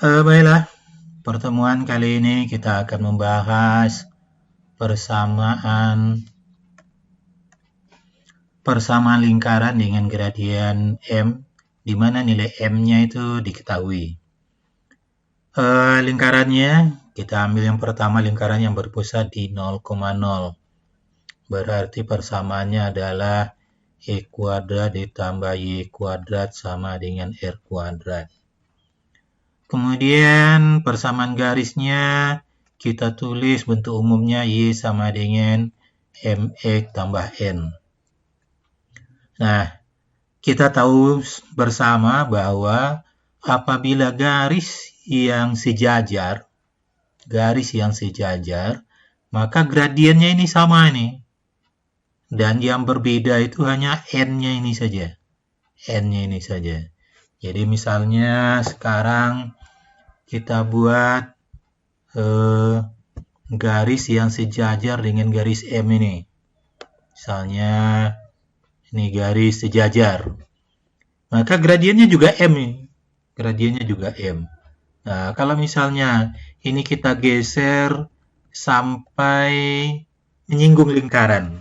Baiklah, pertemuan kali ini kita akan membahas persamaan lingkaran dengan gradien M, di mana nilai M-nya itu diketahui. Lingkarannya, kita ambil yang pertama lingkaran yang berpusat di 0,0. Berarti persamaannya adalah E kuadrat ditambah Y kuadrat sama dengan R kuadrat. Kemudian persamaan garisnya kita tulis bentuk umumnya Y sama dengan MX tambah N. Nah, kita tahu bersama bahwa apabila garis yang sejajar, maka gradiennya ini sama nih. Dan yang berbeda itu hanya N-nya ini saja. N-nya ini saja. Jadi misalnya sekarang kita buat garis yang sejajar dengan garis M ini. Misalnya ini garis sejajar. Maka gradiennya juga M ini. Gradiennya juga M. Nah, kalau misalnya ini kita geser sampai menyinggung lingkaran,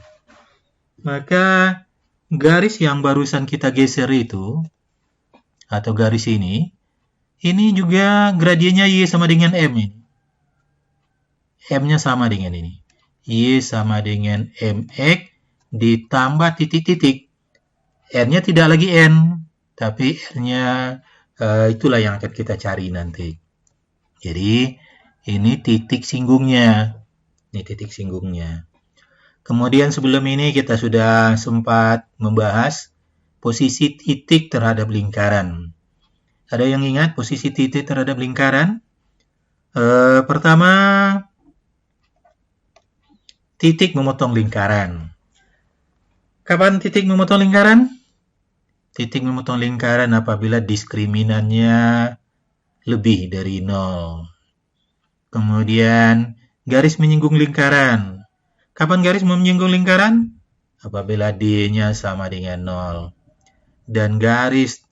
maka garis yang barusan kita geser itu, atau garis ini juga gradiennya Y sama dengan M ini. M-nya sama dengan ini. Y sama dengan MX ditambah titik-titik. N-nya tidak lagi N, tapi R-nya itulah yang akan kita cari nanti. Jadi, ini titik singgungnya. Ini titik singgungnya. Kemudian sebelum ini kita sudah sempat membahas posisi titik terhadap lingkaran. Ada yang ingat posisi titik terhadap lingkaran? Pertama, titik memotong lingkaran. Kapan titik memotong lingkaran? Titik memotong lingkaran apabila diskriminannya lebih dari 0. Kemudian, garis menyinggung lingkaran. Kapan garis menyinggung lingkaran? Apabila D-nya sama dengan 0. Dan garis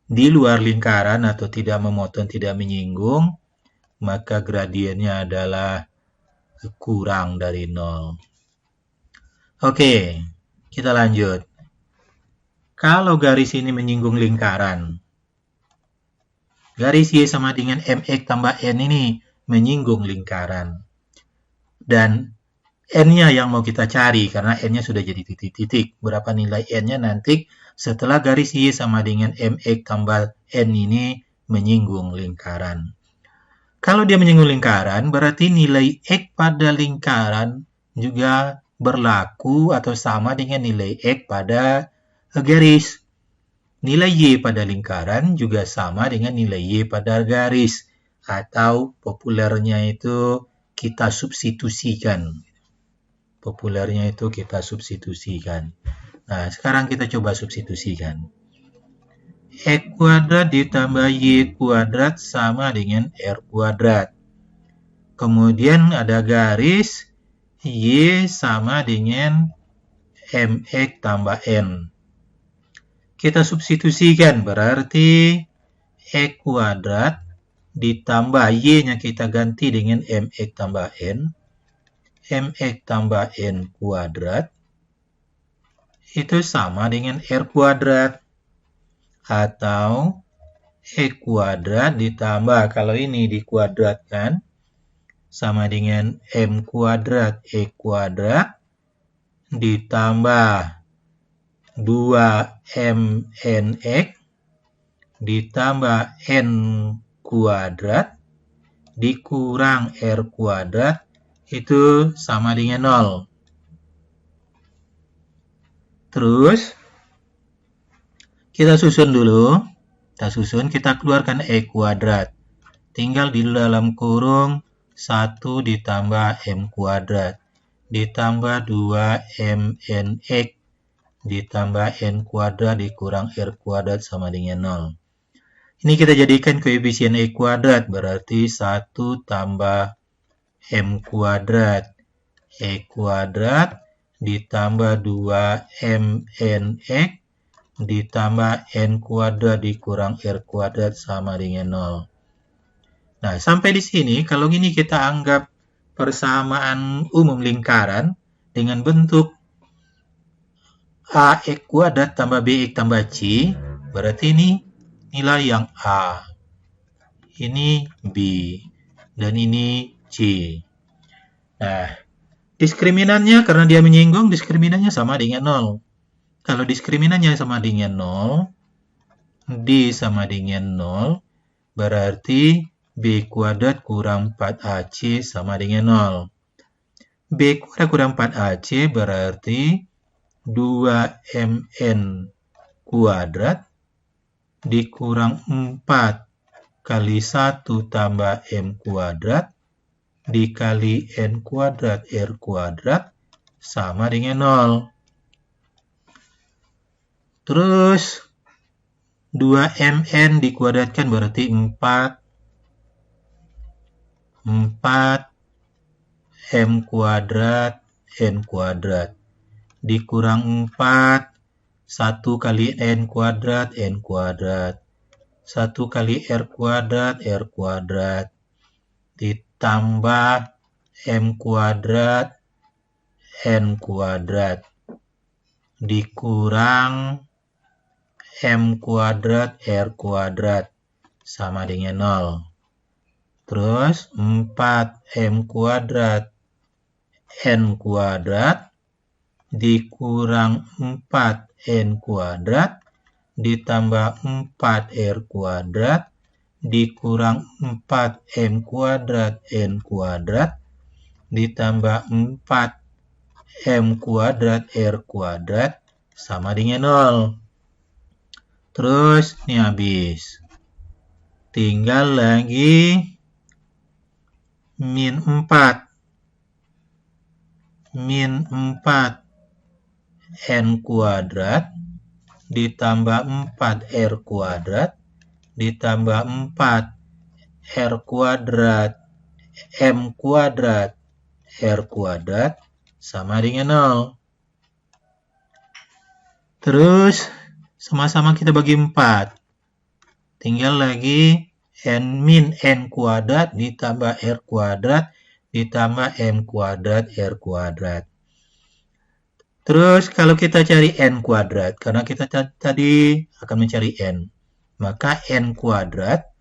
di luar lingkaran atau tidak memotong, tidak menyinggung, maka gradiennya adalah kurang dari 0. Oke, kita lanjut. Kalau garis ini menyinggung lingkaran, garis Y sama dengan MX tambah N ini menyinggung lingkaran. Dan N-nya yang mau kita cari, karena N-nya sudah jadi titik-titik. Berapa nilai N-nya nanti setelah garis Y sama dengan MX tambah N ini menyinggung lingkaran. Kalau dia menyinggung lingkaran, berarti nilai X pada lingkaran juga berlaku atau sama dengan nilai X pada garis. Nilai Y pada lingkaran juga sama dengan nilai Y pada garis. Atau populernya itu kita substitusikan. Nah, sekarang kita coba substitusikan. X kuadrat ditambah Y kuadrat sama dengan R kuadrat. Kemudian ada garis Y sama dengan MX tambah N. Kita substitusikan berarti X kuadrat ditambah Y-nya kita ganti dengan MX tambah N. MX tambah N kuadrat itu sama dengan R kuadrat. Atau X kuadrat ditambah, kalau ini dikuadratkan, sama dengan M kuadrat E kuadrat ditambah 2MNX ditambah N kuadrat dikurang R kuadrat itu sama dengan 0. Terus kita susun dulu. Kita keluarkan E kuadrat. Tinggal di dalam kurung 1 ditambah M kuadrat ditambah 2MNX ditambah N kuadrat dikurang R kuadrat sama dengan 0. Ini kita jadikan koefisien E kuadrat, berarti 1 tambah M kuadrat E kuadrat ditambah 2MNX ditambah N kuadrat dikurang R kuadrat sama dengan 0. Nah, sampai di sini, kalau gini kita anggap persamaan umum lingkaran dengan bentuk AX kuadrat tambah BX tambah C, berarti ini nilai yang A, ini B, dan ini C. Nah, diskriminannya karena dia menyinggung, diskriminannya sama dengan 0. Kalau diskriminannya sama dengan 0, D sama dengan 0, berarti B kuadrat kurang 4AC sama dengan 0. B kuadrat kurang 4AC berarti 2MN kuadrat dikurang 4 kali 1 tambah M kuadrat dikali N kuadrat R kuadrat sama dengan 0. Terus 2MN dikuadratkan berarti 4 M kuadrat N kuadrat dikurang 4 1 kali N kuadrat 1 kali R kuadrat ditambah M kuadrat N kuadrat dikurang M kuadrat R kuadrat sama dengan 0. Terus 4M kuadrat N kuadrat dikurang 4N kuadrat ditambah 4R kuadrat dikurang 4M kuadrat N kuadrat ditambah 4M kuadrat R kuadrat sama dengan 0. Terus ini habis. Tinggal lagi min 4 N kuadrat ditambah 4R kuadrat ditambah 4R kuadrat M kuadrat R kuadrat sama dengan 0. Terus sama-sama kita bagi 4. Tinggal lagi min N kuadrat ditambah R kuadrat ditambah M kuadrat R kuadrat. Terus kalau kita cari N kuadrat, karena kita tadi akan mencari N, maka N kuadrat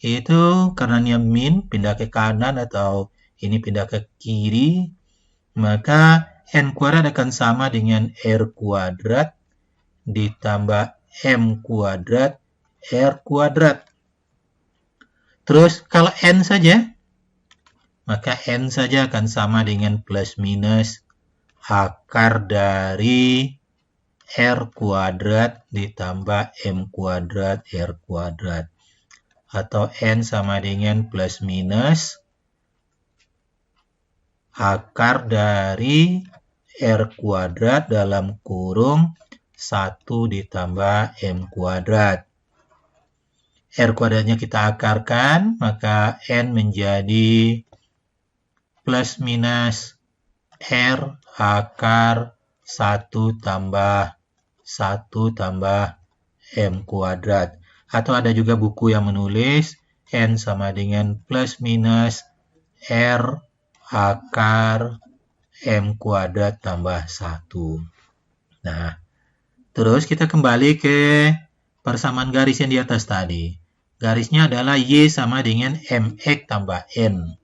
itu karena ini min pindah ke kanan atau ini pindah ke kiri, maka N kuadrat akan sama dengan R kuadrat ditambah M kuadrat R kuadrat. Terus kalau N saja, maka N saja akan sama dengan plus minus akar dari R kuadrat ditambah M kuadrat R kuadrat. Atau N sama dengan plus minus akar dari R kuadrat dalam kurung 1 ditambah M kuadrat. R kuadratnya kita akarkan, maka N menjadi plus minus R akar 1 tambah M kuadrat. Atau ada juga buku yang menulis N sama dengan plus minus R akar M kuadrat tambah 1. Nah, terus kita kembali ke persamaan garis yang di atas tadi. Garisnya adalah Y sama dengan MX tambah N.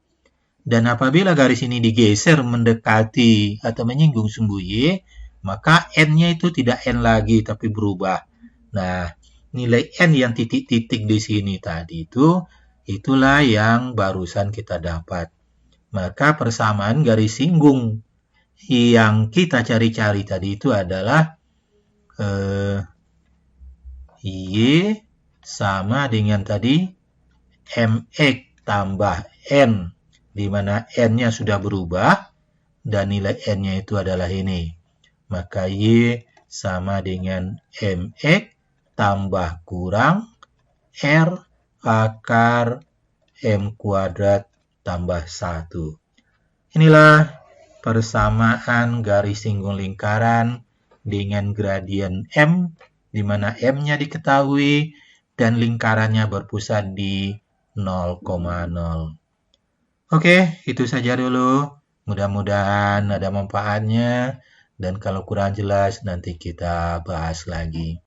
Dan apabila garis ini digeser mendekati atau menyinggung sumbu Y, maka N-nya itu tidak N lagi, tapi berubah. Nah, nilai N yang titik-titik di sini tadi itulah yang barusan kita dapat. Maka persamaan garis singgung yang kita cari-cari tadi itu adalah Y sama dengan tadi MX tambah N, di mana N-nya sudah berubah dan nilai N-nya itu adalah ini. Maka Y sama dengan MX tambah kurang R akar M kuadrat tambah 1. Inilah persamaan garis singgung lingkaran dengan gradien M, di mana M-nya diketahui dan lingkarannya berpusat di 0,0. Oke, itu saja dulu. Mudah-mudahan ada manfaatnya. Dan kalau kurang jelas, nanti kita bahas lagi.